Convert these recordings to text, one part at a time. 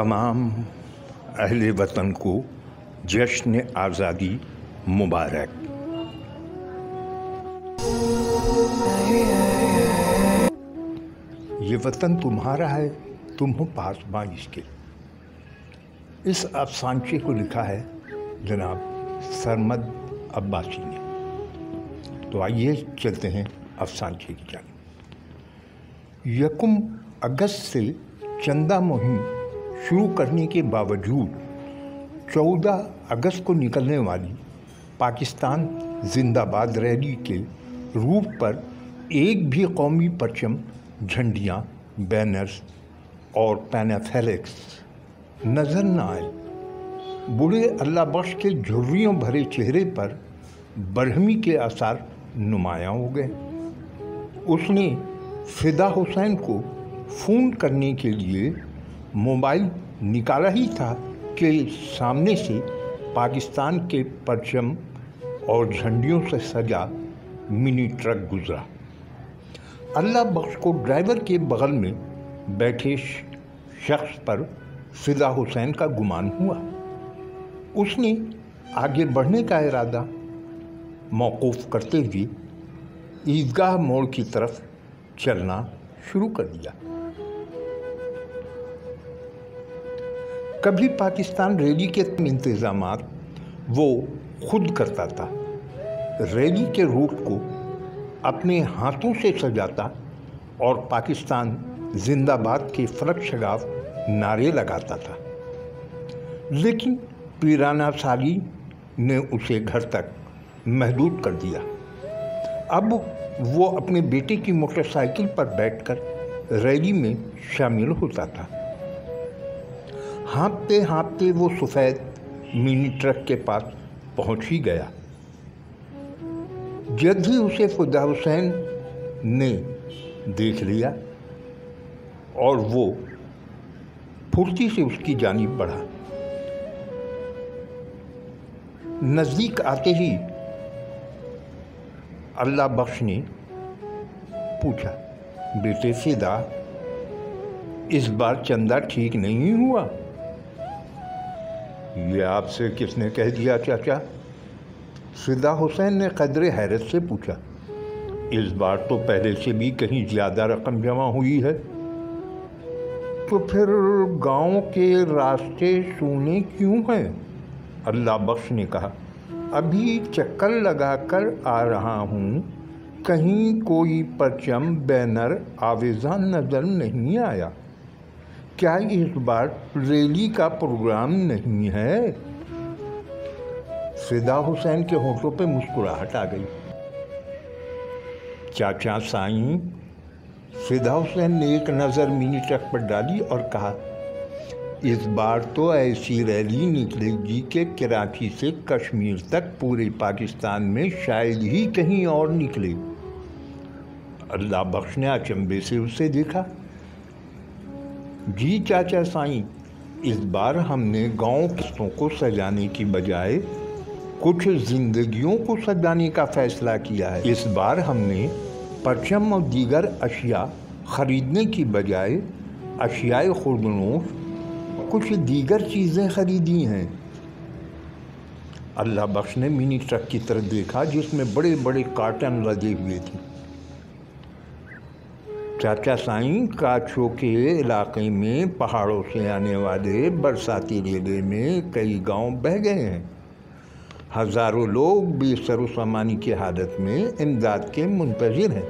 तमाम अहले वतन को जश्न आज़ादी मुबारक। ये वतन तुम्हारा है, तुम हो पासबां इसके। इस अफसानचे को लिखा है जनाब सरमद अब्बासी ने। तो आइए चलते हैं अफसानचे की जानिब। यकम अगस्त से चंदा मुहिम शुरू करने के बावजूद 14 अगस्त को निकलने वाली पाकिस्तान जिंदाबाद रैली के रूट पर एक भी कौमी परचम, झंडियाँ, बैनर्स और पैनाफेलेक्स नज़र न आए। बूढ़े अल्लाह बख्श के झुर्रियों भरे चेहरे पर बरहमी के आसार नुमायाँ हो गए। उसने फ़िदा हुसैन को फ़ोन करने के लिए मोबाइल निकाला ही था कि सामने से पाकिस्तान के परचम और झंडियों से सजा मिनी ट्रक गुजरा। अल्लाह बख्श को ड्राइवर के बगल में बैठे शख्स पर फ़िदा हुसैन का गुमान हुआ। उसने आगे बढ़ने का इरादा मौकूफ़ करते हुए ईदगाह मोड़ की तरफ चलना शुरू कर दिया। कभी पाकिस्तान रैली के इंतज़ामात वो खुद करता था। रैली के रूट को अपने हाथों से सजाता और पाकिस्तान जिंदाबाद के फलक शगाफ नारे लगाता था। लेकिन पीराना साली ने उसे घर तक महदूद कर दिया। अब वो अपने बेटे की मोटरसाइकिल पर बैठकर रैली में शामिल होता था। हाँफते हाँफते वो सफ़ेद मिनी ट्रक के पास पहुंच ही गया। जल्द ही उसे फ़िदा हुसैन ने देख लिया और वो फुर्ती से उसकी जानिब बढ़ा। नज़दीक आते ही अल्लाह बख्श ने पूछा, बेटे फ़िदा, इस बार चंदा ठीक नहीं हुआ? ये आपसे किसने कह दिया चाचा? फ़िदा हुसैन ने क़दरे हैरत से पूछा। इस बार तो पहले से भी कहीं ज़्यादा रकम जमा हुई है। तो फिर गांव के रास्ते सूने क्यों हैं? अल्लाह बख्श ने कहा, अभी चक्कर लगाकर आ रहा हूँ, कहीं कोई परचम, बैनर, आवेज़ा नज़र नहीं आया। क्या इस बार रैली का प्रोग्राम नहीं है? फ़िदा हुसैन के होठों पे मुस्कुराहट आ गई। चाचा साईं, फ़िदा हुसैन ने एक नज़र मिनी ट्रक पर डाली और कहा, इस बार तो ऐसी रैली निकलेगी कि कराची से कश्मीर तक पूरे पाकिस्तान में शायद ही कहीं और निकले। अल्लाह बख्श ने अचंभे से उसे देखा। जी चाचा साईं, इस बार हमने गांव किस्तों को सजाने की बजाय कुछ जिंदगियों को सजाने का फ़ैसला किया है। इस बार हमने परचम और दीगर अशिया ख़रीदने की बजाय अशियाए खुर्दनोश कुछ दीगर चीज़ें ख़रीदी हैं। अल्लाह बख्श ने मिनी ट्रक की तरफ देखा जिसमें बड़े बड़े कार्टन लगे हुए थे। चाचा साईं, काछो के इलाके में पहाड़ों से आने वाले बरसाती रेले में कई गांव बह गए हैं। हज़ारों लोग बेसरो सामानी की हालत में इमदाद के मुंतज़िर हैं।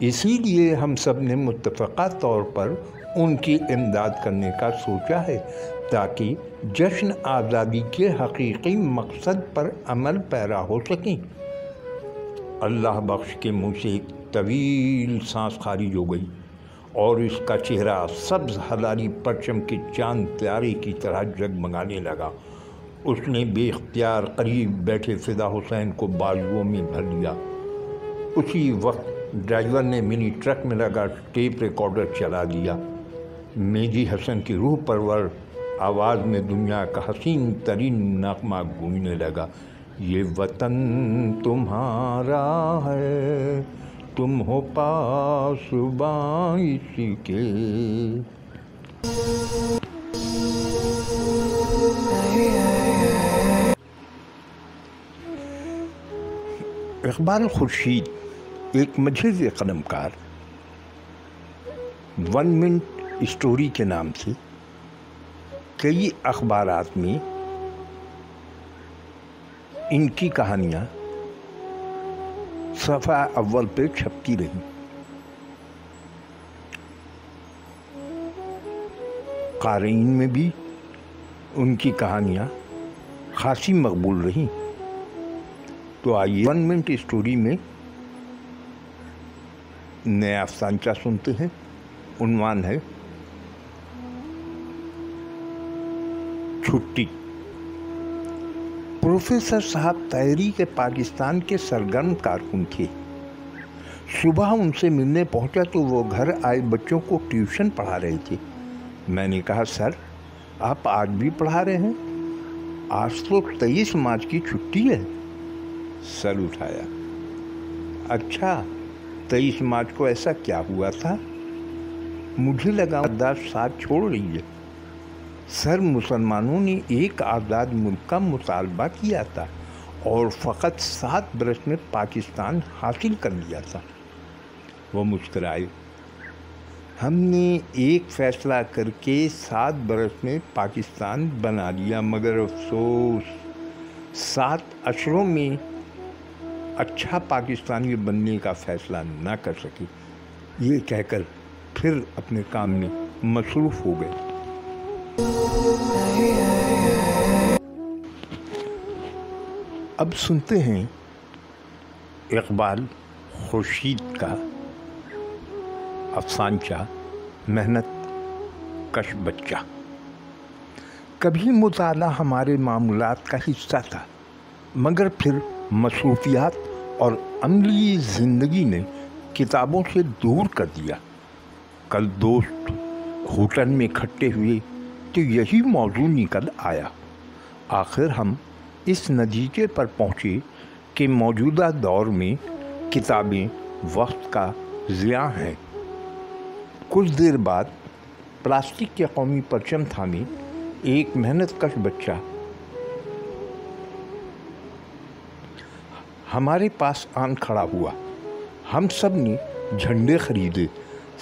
इसीलिए हम सब ने मुत्तफ़क़ा तौर पर उनकी इमदाद करने का सोचा है ताकि जश्न आज़ादी के हकीकी मकसद पर अमल पैरा हो सकें। अल्लाह बख्श के मुँह से एक तवील सांस खारिज हो गई और इसका चेहरा सब्ज़ हलाली परचम के चांद तारे की तरह जगमगाने लगा। उसने बेख्तियार करीब बैठे फ़िदा हुसैन को बाजुओं में भर लिया। उसी वक्त ड्राइवर ने मिनी ट्रक में लगा टेप रिकॉर्डर चला दिया। मेजी हसन की रूह परवर आवाज़ में दुनिया का हसीन तरीन नगमा गूंजने लगा। ये वतन तुम्हारा है, तुम हो पासबां इसके। इकबाल खुर्शीद एक मजहूर कलमकार वन मिनट स्टोरी के नाम से कई अखबारात में इनकी कहानियाँ सफ़ा अव्वल पे छपती रहीं। क़ारीन में भी उनकी कहानियाँ खासी मकबूल रहीं। तो आइए वन मिनट स्टोरी में नया अफसानचा सुनते हैं। उन्वान है छुट्टी। प्रोफेसर साहब तहरीक पाकिस्तान के सरगर्म कारकुन थे। सुबह उनसे मिलने पहुंचा तो वो घर आए बच्चों को ट्यूशन पढ़ा रहे थे। मैंने कहा, सर आप आज भी पढ़ा रहे हैं? आज तो 23 मार्च की छुट्टी है। सर उठाया। अच्छा, 23 मार्च को ऐसा क्या हुआ था? मुझे लगा आज़ाद साथ छोड़ रही है। सर, मुसलमानों ने एक आज़ाद मुल्क का मुतालबा किया था और फ़कत 7 बरस में पाकिस्तान हासिल कर लिया था। वो मुस्कराए। हमने एक फ़ैसला करके 7 बरस में पाकिस्तान बना लिया, मगर अफसोस 7 अशरों में अच्छा पाकिस्तानी बनने का फ़ैसला ना कर सके। ये कहकर फिर अपने काम में मसरूफ़ हो गए। अब सुनते हैं इकबाल खुर्शीद का अफसानचा मेहनत कश बच्चा। कभी मुताला हमारे मामूलात का हिस्सा था, मगर फिर मसरूफियात और अमली ज़िंदगी ने किताबों से दूर कर दिया। कल दोस्त होटल में इकट्ठे हुए तो यही मौजू निकल आया। आखिर हम इस नतीजे पर पहुँचे कि मौजूदा दौर में किताबें वक्त का ज़िया हैं। कुछ देर बाद प्लास्टिक के कौमी परचम थामे एक मेहनत कश बच्चा हमारे पास आन खड़ा हुआ। हम सब ने झंडे खरीदे,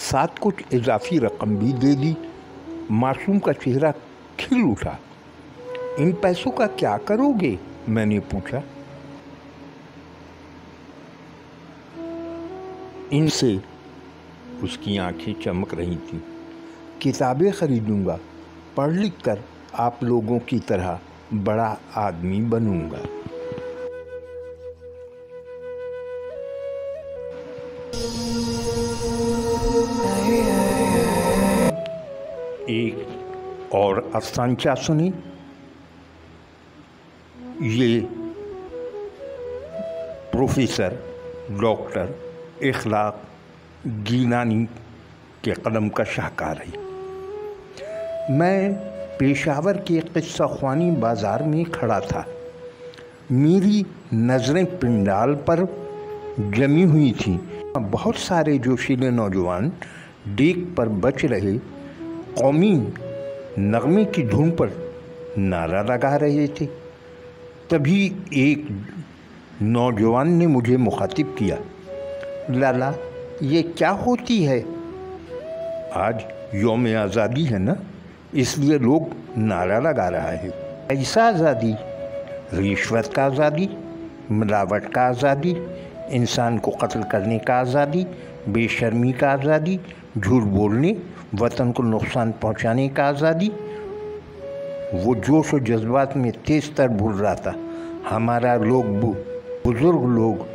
साथ कुछ इजाफी रकम भी दे दी। मासूम का चेहरा खिल उठा। इन पैसों का क्या करोगे? मैंने पूछा। इनसे उसकी आंखें चमक रही थीं। किताबें खरीदूंगा, पढ़ लिख कर आप लोगों की तरह बड़ा आदमी बनूंगा। एक और अफसानचा सुनी। ये प्रोफेसर डॉक्टर इखलाक गिलानी के कलम का शाहकार है। मैं पेशावर के किस्सा ख्वानी बाज़ार में खड़ा था। मेरी नज़रें पिंडाल पर जमी हुई थीं। बहुत सारे जोशीले नौजवान डेक पर बच रहे कौमी नगमे की धुन पर नारा लगा रहे थे। तभी एक नौजवान ने मुझे मुखातिब किया, लाला ये क्या होती है? आज यौम आज़ादी है ना, इसलिए लोग नारा लगा रहा है। ऐसा आज़ादी? रिश्वत का आज़ादी, मिलावट का आज़ादी, इंसान को कत्ल करने का आज़ादी, बेशर्मी का आज़ादी, झूठ बोलने, वतन को नुकसान पहुंचाने का आज़ादी। वो जोश और जज्बात में तेज़ तर बोल रहा था। हमारा लोग बुज़ुर्ग लोग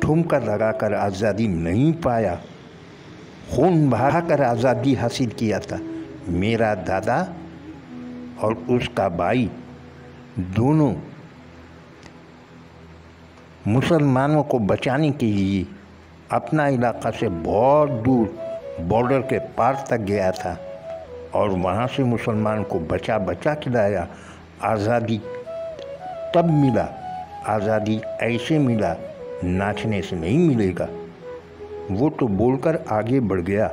ठुमका लगा कर आज़ादी नहीं पाया, खून बहा कर आज़ादी हासिल किया था। मेरा दादा और उसका भाई दोनों मुसलमानों को बचाने के लिए अपना इलाका से बहुत दूर बॉर्डर के पार तक गया था और वहाँ से मुसलमान को बचा बचा के लाया। आज़ादी तब मिला, आज़ादी ऐसे मिला, नाचने से नहीं मिलेगा। वो तो बोलकर आगे बढ़ गया,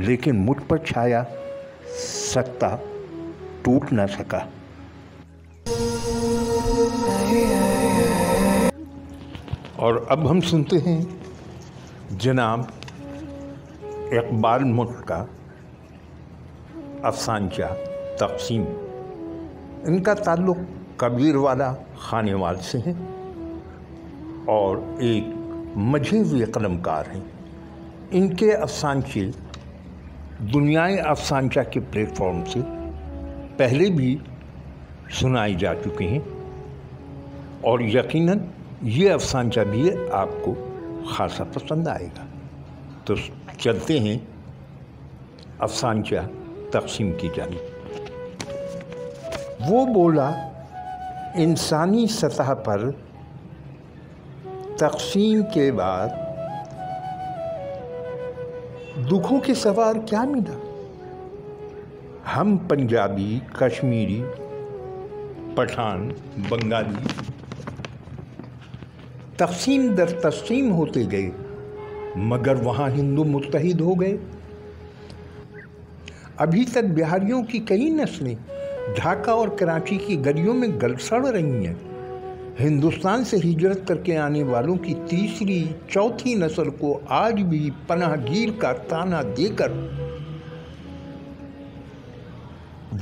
लेकिन मुझ पर छाया सकता टूट न सका। और अब हम सुनते हैं जनाब इकबाल मुल्क का अफसानचा तक़सीम। इनका ताल्लुक़ कबीरवाला खानेवाल से है और एक मझे हुए कलमकार हैं। इनके अफसानचे दुनियाए अफसानचा के प्लेटफॉर्म से पहले भी सुनाए जा चुके हैं और यकीनन ये अफसानचा भी आपको ख़ासा पसंद आएगा। तो चलते हैं अफसानचा तक़सीम की जानिब। वो बोला, इंसानी सतह पर तक़सीम के बाद दुखों के सवार क्या मिला। हम पंजाबी, कश्मीरी, पठान, बंगाली तक़सीम दर तक़सीम होते गए, मगर वहाँ हिंदू मुत्तहिद हो गए। अभी तक बिहारियों की कई नस्लें ढाका और कराची की गलियों में गलसड़ रही हैं। हिंदुस्तान से हिजरत करके आने वालों की तीसरी चौथी नस्ल को आज भी पनाहगीर का ताना देकर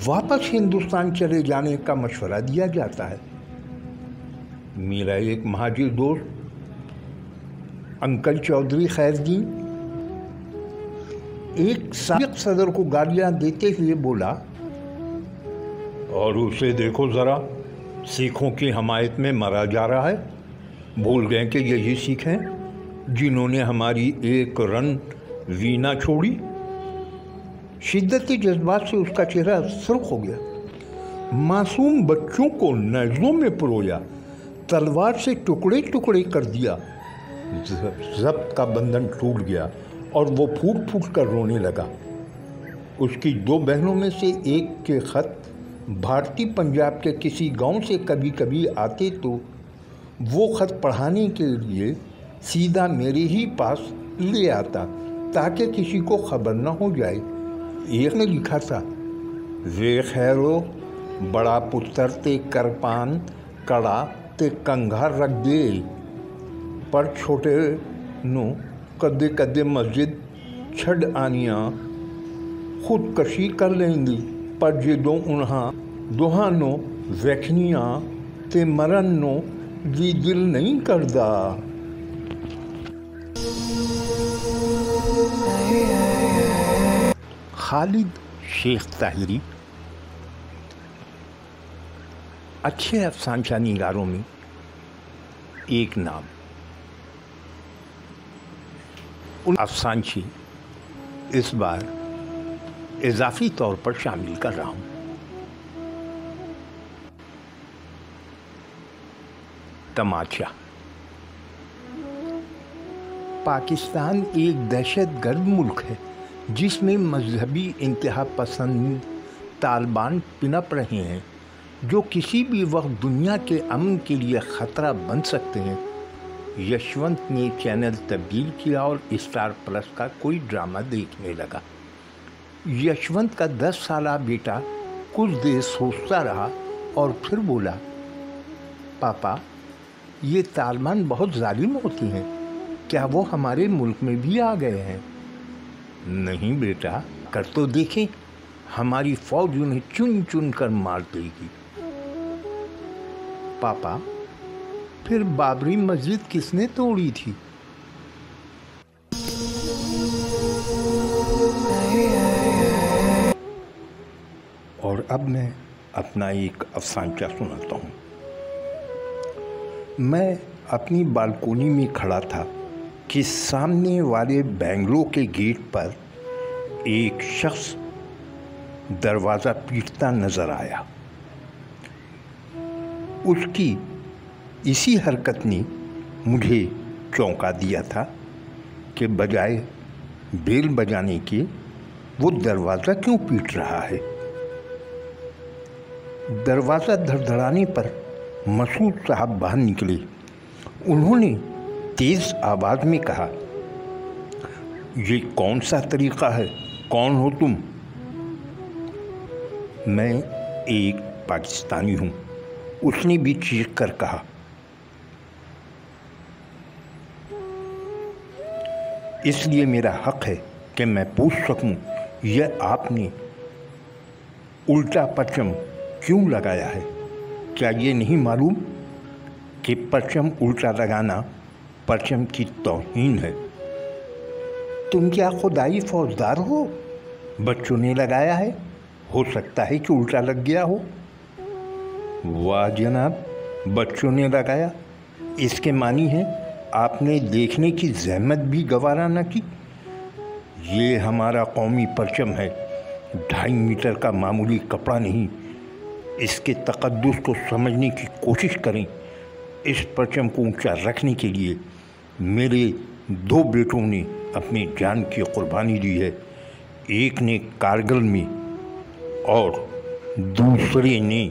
वापस हिंदुस्तान चले जाने का मशवरा दिया जाता है। मेरा एक महाजिर दोस्त अंकल चौधरी खैरदीन एक साबिक सदर को गालियां देते हुए बोला, और उसे देखो ज़रा, सिखों की हमायत में मरा जा रहा है। भूल गए कि यही सिख हैं जिन्होंने हमारी एक रन वीना छोड़ी। शिद्दती जज्बात से उसका चेहरा सुर्ख हो गया। मासूम बच्चों को नेज़ों में परोया, तलवार से टुकड़े टुकड़े कर दिया। ज़ब्त का बंधन टूट गया और वो फूट फूट कर रोने लगा। उसकी दो बहनों में से एक के ख़त भारतीय पंजाब के किसी गांव से कभी कभी आते तो वो ख़त पढ़ाने के लिए सीधा मेरे ही पास ले आता ताकि किसी को खबर न हो जाए। एक ने लिखा था, वे खैरो बड़ा पुत्र ते करपान कड़ा ते कंघा रख दे, पर छोटे नो कदे कदे मस्जिद छड़ आनियाँ खुदकशी कर लेंदी, पर जो उन्हां दोहानो वैखनियाँ ते मरनो भी दिल नहीं करदा। खालिद शेख ताहिरी अच्छे अफसानचा निगारों में एक नाम। उन अफसानचे इस बार इजाफी तौर पर शामिल कर रहा हूँ। तमाचा। पाकिस्तान एक दहशतगर्द मुल्क है जिसमें मजहबी इंतहा पसंद तालिबान पिनप रहे हैं, जो किसी भी वक्त दुनिया के अमन के लिए ख़तरा बन सकते हैं। यशवंत ने चैनल तब्दील किया और स्टार प्लस का कोई ड्रामा देखने लगा। यशवंत का 10 साला बेटा कुछ देर सोचता रहा और फिर बोला, पापा, ये तालिबान बहुत जालिम होती हैं, क्या वो हमारे मुल्क में भी आ गए हैं? नहीं बेटा, कर तो देखें, हमारी फौज उन्हें चुन चुन कर मार देगी। पापा, फिर बाबरी मस्जिद किसने तोड़ी थी? और अब मैं अपना एक अफसानचा सुनाता हूँ। मैं अपनी बालकोनी में खड़ा था कि सामने वाले बैंगलो के गेट पर एक शख्स दरवाज़ा पीटता नज़र आया। उसकी इसी हरकत ने मुझे चौंका दिया था कि बजाय बेल बजाने के वो दरवाज़ा क्यों पीट रहा है। दरवाज़ा धड़धड़ाने पर मसूद साहब बाहर निकले। उन्होंने तेज़ आवाज़ में कहा, یہ کون سا طریقہ ہے؟ کون ہو تم؟ میں ایک پاکستانی ہوں، اس نے بھی چیخ کر کہا۔ اس لیے میرا حق ہے کہ میں پوچھ سکوں، یہ آپ نے الٹا پرچم کیوں لگایا ہے؟ کیا یہ نہیں معلوم کہ پرچم الٹا لگانا پرچم کی توہین ہے؟ تم کیا خدائی فوجدار ہو؟ بچوں نے لگایا ہے، ہو سکتا ہے کہ الٹا لگ گیا ہو۔ واہ جناب، بچوں نے لگایا، اس کے معنی ہے آپ نے دیکھنے کی زحمت بھی گوارا نہ کی۔ یہ ہمارا قومی پرچم ہے، 2.5 میٹر کا معمولی کپڑا نہیں۔ اس کے تقدس کو سمجھنے کی کوشش کریں۔ اس پرچم کو اونچا رکھنے کے لیے میرے 2 بیٹوں نے اپنی جان کی قربانی دی ہے، ایک نے کارگل میں اور دوسرے نے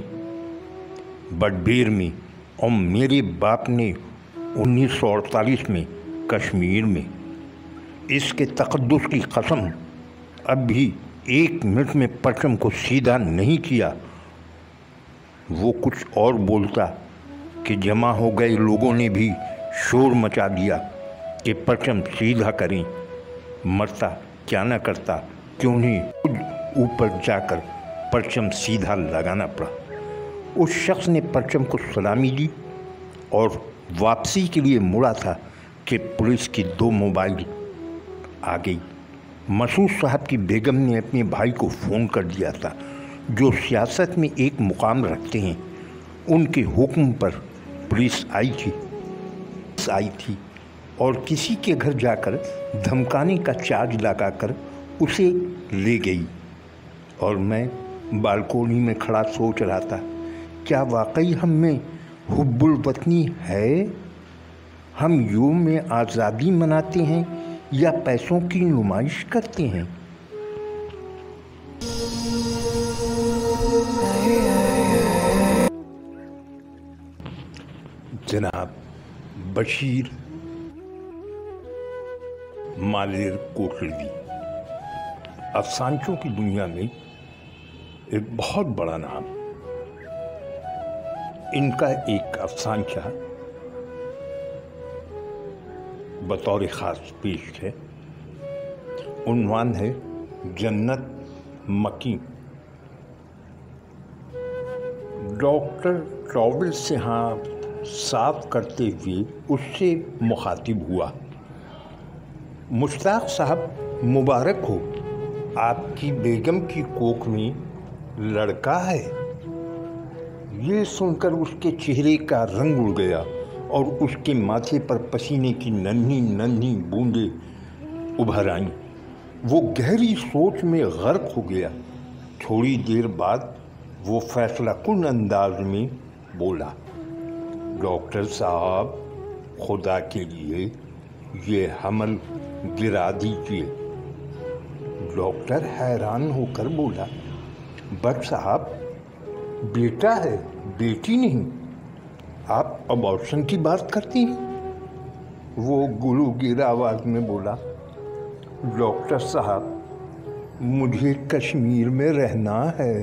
بڈبیر میں، اور میرے باپ نے 1948 میں کشمیر میں۔ اس کے تقدس کی قسم، اب بھی 1 منٹ میں پرچم کو سیدھا نہیں کیا۔ وہ کچھ اور بولتا کہ جمع ہو گئے لوگوں نے بھی شور مچا دیا کہ پرچم سیدھا کریں۔ مرتا کیا نہ کرتا، کیوں نہیں خود اوپر جا کر پرچم سیدھا لگانا پڑا۔ اس شخص نے پرچم کو سلامی دی اور واپسی کے لیے مڑا تھا کہ پولیس کی 2 موبائل آ گئی۔ مسعود صاحب کی بیگم نے اپنے بھائی کو فون کر دیا تھا، جو سیاست میں ایک مقام رکھتے ہیں۔ ان کے حکم پر پولیس آئی تھی اور کسی کے گھر جا کر دھمکانے کا چارج لگا کر اسے لے گئی، اور میں بالکونی میں کھڑا سوچ رہا تھا، کیا واقعی ہم میں حب الوطنی ہے؟ ہم یوم آزادی مناتے ہیں یا پیسوں کی نمائش کرتے ہیں؟ جناب بشیر مالیر کوٹلوی افسانچوں کی دنیا میں ایک بہت بڑا نام۔ ان کا ایک افسانچہ بطور خاص پیش ہے، عنوان ہے جنت مکیں۔ ڈاکٹر ٹاول سے ہاتھ صاف کرتے ہوئے اس سے مخاطب ہوا، مشتاق صاحب مبارک ہو، آپ کی بیگم کی کوکھ میں لڑکا ہے۔ یہ سن کر اس کے چہرے کا رنگ اڑ گیا اور اس کے ماتھے پر پسینے کی ننھی ننھی بوندیں ابھر آئیں۔ وہ گہری سوچ میں غرق ہو گیا۔ تھوڑی دیر بعد وہ فیصلہ کن انداز میں بولا، ڈاکٹر صاحب خدا کے لیے یہ حمل گرا دیجیے۔ ڈاکٹر حیران ہو کر بولا، بٹ صاحب بیٹا ہے، بیٹی نہیں، آپ ابارشن کی بات کرتی ہیں؟ وہ گلوگیر آواز میں بولا، ڈاکٹر صاحب مجھے کشمیر میں رہنا ہے۔